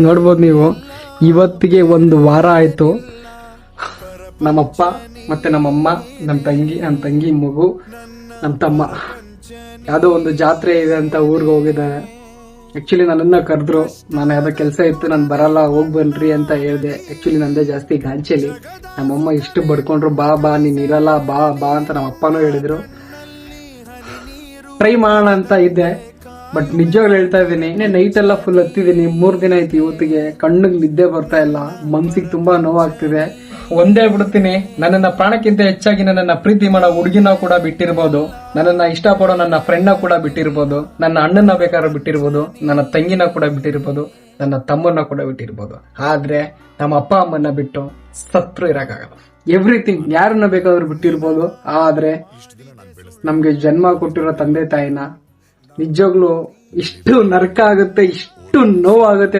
ನೋಡ್ಬೋದು ನೀವು, ಇವತ್ತಿಗೆ 1 ವಾರ ಆಯ್ತು ನಮ್ಮಪ್ಪ ಮತ್ತೆ ನಮ್ಮಮ್ಮ, ನಮ್ಮ ತಂಗಿ ಮಗು, ನಮ್ಮ ತಮ್ಮ ಯಾವುದೋ ಒಂದು ಜಾತ್ರೆ ಇದೆ ಅಂತ ಊರಿಗೆ ಹೋಗಿದ್ದಾರೆ. ಆಕ್ಚುಲಿ ನನ್ನನ್ನ ಕರೆದ್ರು, ನಾನು ಯಾವ್ದೋ ಕೆಲಸ ಇತ್ತು, ನಾನು ಬರಲ್ಲ, ಹೋಗಿ ಬನ್ರಿ ಅಂತ ಹೇಳಿದೆ. ಆಕ್ಚುಲಿ ನಂದೇ ಜಾಸ್ತಿ ಗಾಂಚಲಿ. ನಮ್ಮಮ್ಮ ಇಷ್ಟು ಬಡ್ಕೊಂಡ್ರು, ಬಾ ನೀನ್ ಇರಲ್ಲ, ಬಾ ಅಂತ ನಮ್ಮ ಅಪ್ಪನೂ ಹೇಳಿದ್ರು. ಟ್ರೈ ಮಾಡೋಣ ಅಂತ ಇದ್ದೆ, ಬಟ್ ನಿಜವಾಗ್ಲೂ ಹೇಳ್ತಾ ಇದ್ದೀನಿ, ನೈಟ್ ಎಲ್ಲ ಫುಲ್ ಹತ್ತಿದ್ದೀನಿ. 3 ದಿನ ಆಯ್ತು ಇವತ್ತಿಗೆ, ಕಣ್ಣಿಗೆ ನಿದ್ದೆ ಬರ್ತಾ ಇಲ್ಲ, ಮನ್ಸಿಗೆ ತುಂಬಾ ನೋವಾಗ್ತಿದೆ. ಒಂದೇ ಬಿಡ್ತೀನಿ, ನನ್ನನ್ನ ಪ್ರಾಣಕ್ಕಿಂತ ಹೆಚ್ಚಾಗಿ ನನ್ನನ್ನ ಪ್ರೀತಿ ಮಾಡೋ ಹುಡುಗಿನ ಕೂಡ ಬಿಟ್ಟಿರ್ಬೋದು, ನನ್ನನ್ನ ಇಷ್ಟಪಡೋ ನನ್ನ ಫ್ರೆಂಡ್ನ ಕೂಡ ಬಿಟ್ಟಿರ್ಬೋದು, ನನ್ನ ಅಣ್ಣನ ಬೇಕಾದ್ರೂ ಬಿಟ್ಟಿರ್ಬೋದು, ನನ್ನ ತಂಗಿನ ಕೂಡ ಬಿಟ್ಟಿರ್ಬೋದು, ನನ್ನ ತಮ್ಮನ್ನ ಕೂಡ ಬಿಟ್ಟಿರ್ಬೋದು. ಆದ್ರೆ ನಮ್ಮ ಅಪ್ಪ ಅಮ್ಮನ್ನ ಬಿಟ್ಟು ಸತ್ರು ಇರಕ್ಕಾಗಲ್ಲ. ಎವ್ರಿಥಿಂಗ್, ಯಾರನ್ನ ಬೇಕಾದ್ರೂ ಬಿಟ್ಟಿರ್ಬೋದು, ಆದ್ರೆ ನಮ್ಗೆ ಜನ್ಮ ಕೊಟ್ಟಿರೋ ತಂದೆ ತಾಯಿನ ನಿಜವಾಗ್ಲೂ ಇಷ್ಟು ನರಕ ಆಗುತ್ತೆ, ಇಷ್ಟು ನೋವಾಗುತ್ತೆ